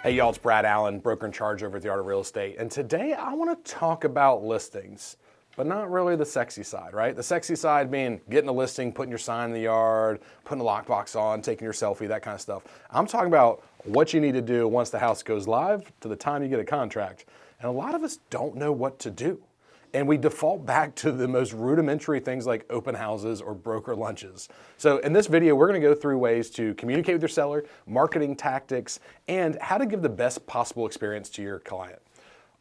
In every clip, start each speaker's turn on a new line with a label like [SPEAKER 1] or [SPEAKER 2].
[SPEAKER 1] Hey y'all, it's Brad Allen, broker in charge over at the Art of Real Estate. And today I want to talk about listings, but not really the sexy side, right? The sexy side being getting a listing, putting your sign in the yard, putting a lockbox on, taking your selfie, that kind of stuff. I'm talking about what you need to do once the house goes live to the time you get a contract. And a lot of us don't know what to do. And we default back to the most rudimentary things like open houses or broker lunches. So in this video, we're gonna go through ways to communicate with your seller, marketing tactics, and how to give the best possible experience to your client.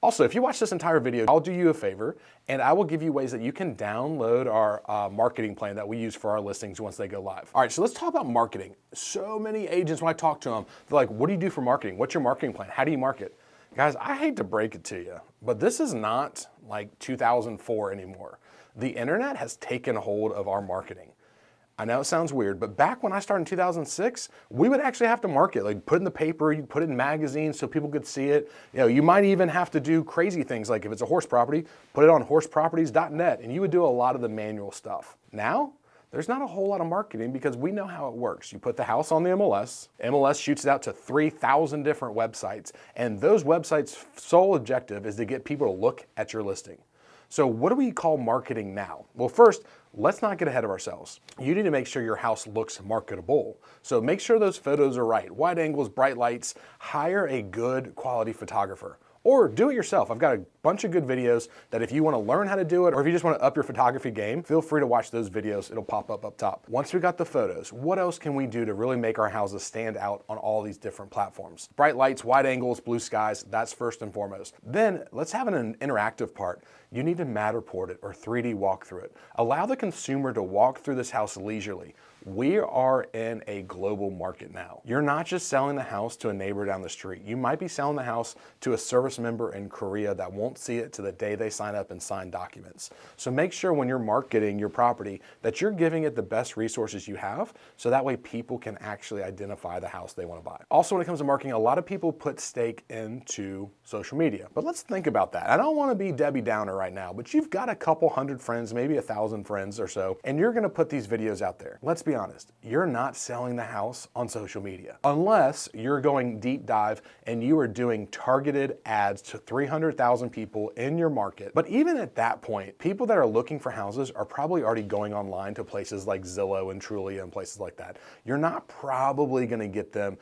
[SPEAKER 1] Also, if you watch this entire video, I'll do you a favor and I will give you ways that you can download our marketing plan that we use for our listings once they go live. All right, so let's talk about marketing. So many agents, when I talk to them, they're like, what do you do for marketing? What's your marketing plan? How do you market? Guys, I hate to break it to you, but this is not like 2004 anymore. The internet has taken hold of our marketing. I know it sounds weird, but back when I started in 2006, we would actually have to market, like put it in the paper, you'd put it in magazines so people could see it. You know, you might even have to do crazy things like if it's a horse property, put it on horseproperties.net, and you would do a lot of the manual stuff. Now, there's not a whole lot of marketing because we know how it works. You put the house on the MLS, MLS shoots it out to 3,000 different websites, and those websites' sole objective is to get people to look at your listing. So what do we call marketing now? Well, first, let's not get ahead of ourselves. You need to make sure your house looks marketable. So make sure those photos are right. Wide angles, bright lights, hire a good quality photographer. Or do it yourself. I've got a bunch of good videos that if you want to learn how to do it, or if you just want to up your photography game, feel free to watch those videos. It'll pop up top. Once we got the photos, what else can we do to really make our houses stand out on all these different platforms? Bright lights, wide angles, blue skies, that's first and foremost. Then let's have an interactive part. You need to Matterport it or 3D walk through it. Allow the consumer to walk through this house leisurely. We are in a global market now. You're not just selling the house to a neighbor down the street. You might be selling the house to a service member in Korea that won't see it to the day they sign up and sign documents. So make sure when you're marketing your property that you're giving it the best resources you have so that way people can actually identify the house they want to buy. Also, when it comes to marketing, a lot of people put stake into social media. But let's think about that. I don't want to be Debbie Downer right now, but you've got a couple hundred friends, maybe 1,000 friends or so, and you're going to put these videos out there. Let's be honest, you're not selling the house on social media unless you're going deep dive and you are doing targeted ads to 300,000 people in your market. But even at that point, people that are looking for houses are probably already going online to places like Zillow and Trulia and places like that. You're not probably going to get them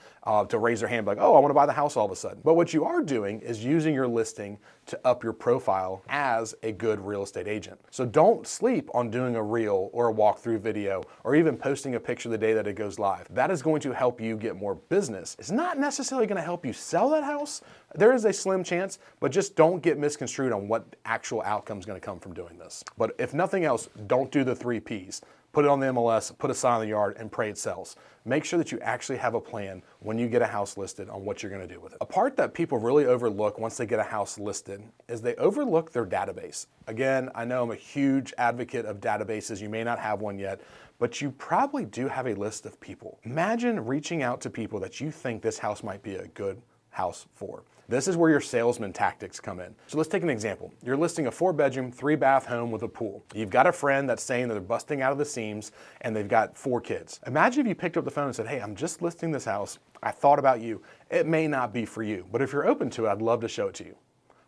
[SPEAKER 1] to raise their hand like, oh, I want to buy the house all of a sudden. But what you are doing is using your listing to up your profile as a good real estate agent. So don't sleep on doing a reel or a walkthrough video or even posting a picture the day that it goes live. That is going to help you get more business. It's not necessarily going to help you sell that house. There is a slim chance, but just don't get misconstrued on what actual outcome is going to come from doing this. But if nothing else, don't do the 3 Ps. Put it on the MLS, put a sign in the yard, and pray it sells. Make sure that you actually have a plan when you get a house listed on what you're going to do with it. A part that people really overlook once they get a house listed is they overlook their database. Again, I know I'm a huge advocate of databases. You may not have one yet, but you probably do have a list of people. Imagine reaching out to people that you think this house might be a good house for. This is where your salesman tactics come in. So let's take an example. You're listing a 4-bedroom, 3-bath home with a pool. You've got a friend that's saying that they're busting out of the seams and they've got 4 kids. Imagine if you picked up the phone and said, hey, I'm just listing this house. I thought about you. It may not be for you, but if you're open to it, I'd love to show it to you.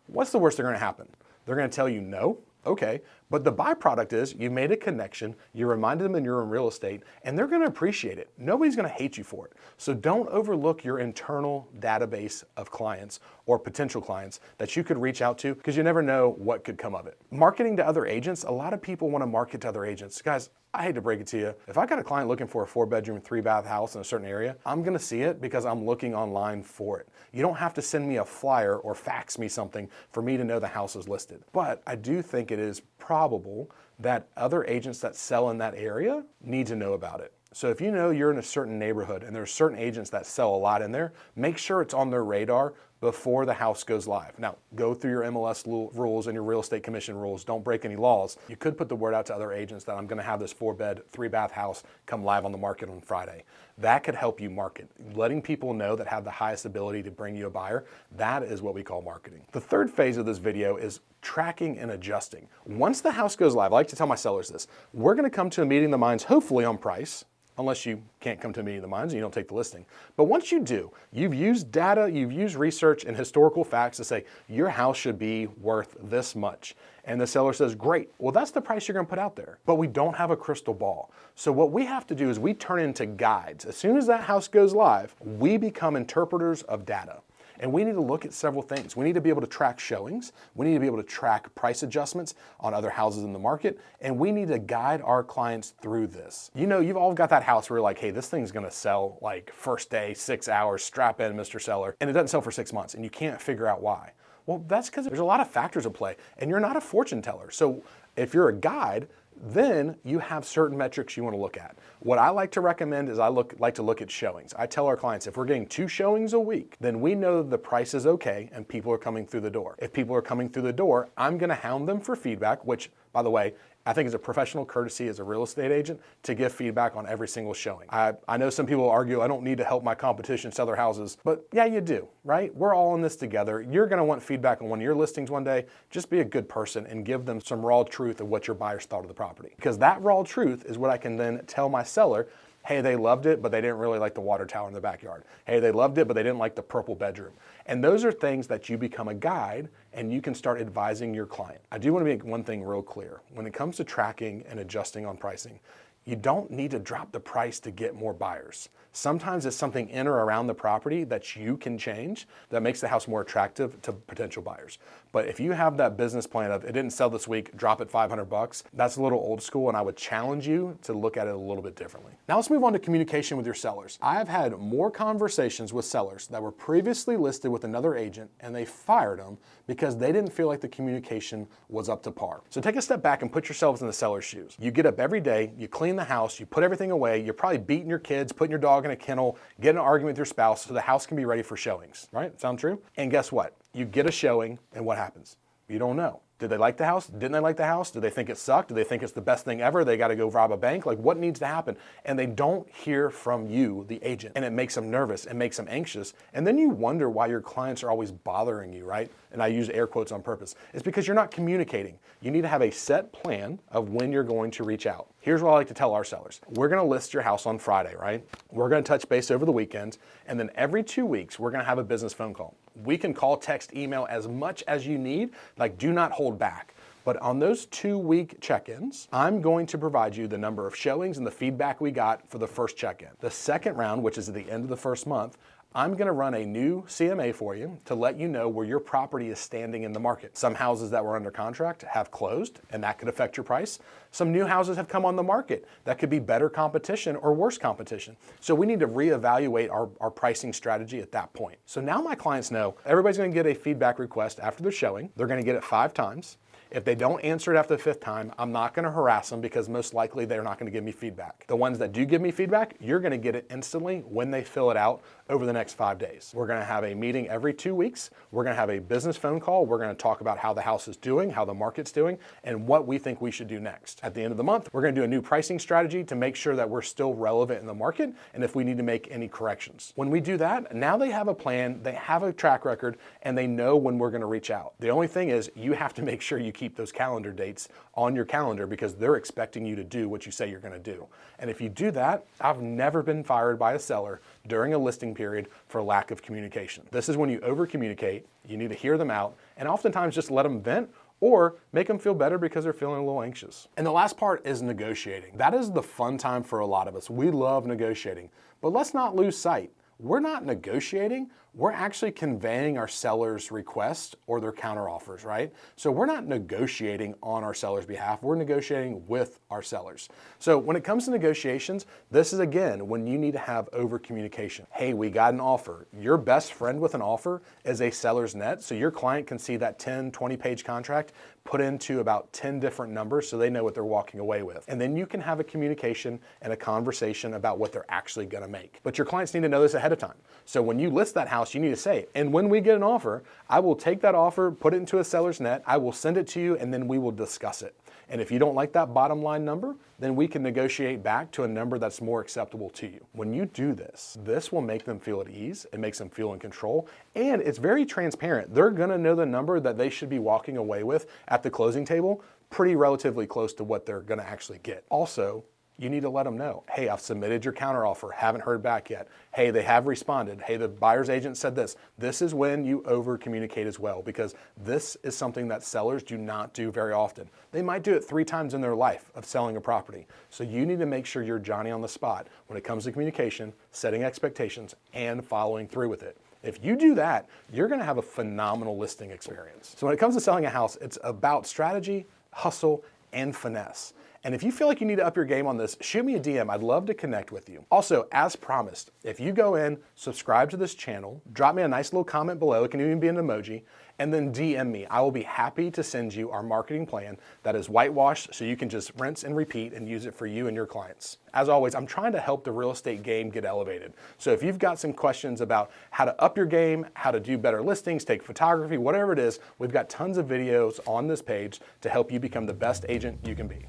[SPEAKER 1] What's the worst that's going to happen? They're going to tell you no. Okay, but the byproduct is you made a connection, you reminded them that you're in real estate, and they're gonna appreciate it. Nobody's gonna hate you for it. So don't overlook your internal database of clients or potential clients that you could reach out to because you never know what could come of it. Marketing to other agents, a lot of people wanna market to other agents. Guys, I hate to break it to you. If I got a client looking for a 4-bedroom, 3-bath house in a certain area, I'm gonna see it because I'm looking online for it. You don't have to send me a flyer or fax me something for me to know the house is listed. But I do think it is probable that other agents that sell in that area need to know about it. So if you know you're in a certain neighborhood and there's certain agents that sell a lot in there, make sure it's on their radar before the house goes live. Now, go through your MLS rules and your real estate commission rules. Don't break any laws. You could put the word out to other agents that I'm gonna have this 4-bed, 3-bath house come live on the market on Friday. That could help you market. Letting people know that have the highest ability to bring you a buyer, that is what we call marketing. The third phase of this video is tracking and adjusting. Once the house goes live, I like to tell my sellers this, we're gonna come to a meeting of the minds, hopefully on price, unless you can't come to a meeting of the minds and you don't take the listing. But once you do, you've used data, you've used research and historical facts to say your house should be worth this much. And the seller says, great, well, that's the price you're gonna put out there. But we don't have a crystal ball. So what we have to do is we turn into guides. As soon as that house goes live, we become interpreters of data. And we need to look at several things. We need to be able to track showings. We need to be able to track price adjustments on other houses in the market. And we need to guide our clients through this. You know, you've all got that house where you're like, hey, this thing's gonna sell like first day, 6 hours, strap in, Mr. Seller. And it doesn't sell for 6 months and you can't figure out why. Well, that's because there's a lot of factors at play and you're not a fortune teller. So if you're a guide, then you have certain metrics you want to look at. What I like to recommend is like to look at showings. I tell our clients, if we're getting 2 showings a week, then we know that the price is okay and people are coming through the door. If people are coming through the door, I'm going to hound them for feedback, which, by the way, I think it's a professional courtesy as a real estate agent to give feedback on every single showing. I know some people argue I don't need to help my competition sell their houses, but yeah, you do, right? We're all in this together. You're gonna want feedback on one of your listings one day. Just be a good person and give them some raw truth of what your buyers thought of the property. Because that raw truth is what I can then tell my seller, hey, they loved it, but they didn't really like the water tower in the backyard. Hey, they loved it, but they didn't like the purple bedroom. And those are things that you become a guide and you can start advising your client. I do want to make one thing real clear. When it comes to tracking and adjusting on pricing, you don't need to drop the price to get more buyers. Sometimes it's something in or around the property that you can change that makes the house more attractive to potential buyers. But if you have that business plan of it didn't sell this week, drop it $500, that's a little old school and I would challenge you to look at it a little bit differently. Now let's move on to communication with your sellers. I've had more conversations with sellers that were previously listed with another agent and they fired them because they didn't feel like the communication was up to par. So take a step back and put yourselves in the seller's shoes. You get up every day, you clean the house, you put everything away, you're probably beating your kids, putting your dog in a kennel, get in an argument with your spouse so the house can be ready for showings, right? Sound true? And guess what? You get a showing and what happens? You don't know. Did they like the house? Didn't they like the house? Did they think it sucked? Do they think it's the best thing ever? They got to go rob a bank? Like what needs to happen? And they don't hear from you, the agent, and it makes them nervous, it makes them anxious. And then you wonder why your clients are always bothering you, right? And I use air quotes on purpose. It's because you're not communicating. You need to have a set plan of when you're going to reach out. Here's what I like to tell our sellers. We're going to list your house on Friday, right? We're going to touch base over the weekend. And then every 2 weeks, we're going to have a business phone call. We can call, text, email as much as you need. Like do not hold back. But on those 2-week check-ins, I'm going to provide you the number of showings and the feedback we got for the first check-in. The second round, which is at the end of the first month, I'm gonna run a new CMA for you to let you know where your property is standing in the market. Some houses that were under contract have closed and that could affect your price. Some new houses have come on the market. That could be better competition or worse competition. So we need to reevaluate our pricing strategy at that point. So now my clients know everybody's gonna get a feedback request after their showing. They're gonna get it 5 times. If they don't answer it after the 5th time, I'm not gonna harass them because most likely they're not gonna give me feedback. The ones that do give me feedback, you're gonna get it instantly when they fill it out over the next 5 days. We're gonna have a meeting every 2 weeks. We're gonna have a business phone call. We're gonna talk about how the house is doing, how the market's doing, and what we think we should do next. At the end of the month, we're gonna do a new pricing strategy to make sure that we're still relevant in the market and if we need to make any corrections. When we do that, now they have a plan, they have a track record, and they know when we're gonna reach out. The only thing is you have to make sure you keep those calendar dates on your calendar because they're expecting you to do what you say you're gonna do. And if you do that, I've never been fired by a seller during a listing period for lack of communication. This is when you over communicate, you need to hear them out, and oftentimes just let them vent or make them feel better because they're feeling a little anxious. And the last part is negotiating. That is the fun time for a lot of us. We love negotiating, but let's not lose sight. We're not negotiating, we're actually conveying our seller's request or their counteroffers, right? So we're not negotiating on our seller's behalf, we're negotiating with our sellers. So when it comes to negotiations, this is again, when you need to have over communication. Hey, we got an offer. Your best friend with an offer is a seller's net, so your client can see that 10, 20-page contract put into about 10 different numbers so they know what they're walking away with. And then you can have a communication and a conversation about what they're actually gonna make. But your clients need to know this ahead of time. So when you list that house, you need to say, and when we get an offer, I will take that offer, put it into a seller's net, I will send it to you, and then we will discuss it. And if you don't like that bottom line number, then we can negotiate back to a number that's more acceptable to you. When you do this, this will make them feel at ease, it makes them feel in control, and it's very transparent. They're gonna know the number that they should be walking away with at the closing table, pretty relatively close to what they're gonna actually get. Also, you need to let them know, hey, I've submitted your counteroffer, haven't heard back yet. Hey, they have responded. Hey, the buyer's agent said this. This is when you over communicate as well, because this is something that sellers do not do very often. They might do it 3 times in their life of selling a property. So you need to make sure you're Johnny on the spot when it comes to communication, setting expectations, and following through with it. If you do that, you're gonna have a phenomenal listing experience. So when it comes to selling a house, it's about strategy, hustle, and finesse. And if you feel like you need to up your game on this, shoot me a DM. I'd love to connect with you. Also, as promised, if you go in, subscribe to this channel, drop me a nice little comment below, it can even be an emoji, and then DM me. I will be happy to send you our marketing plan that is whitewashed so you can just rinse and repeat and use it for you and your clients. As always, I'm trying to help the real estate game get elevated. So if you've got some questions about how to up your game, how to do better listings, take photography, whatever it is, we've got tons of videos on this page to help you become the best agent you can be.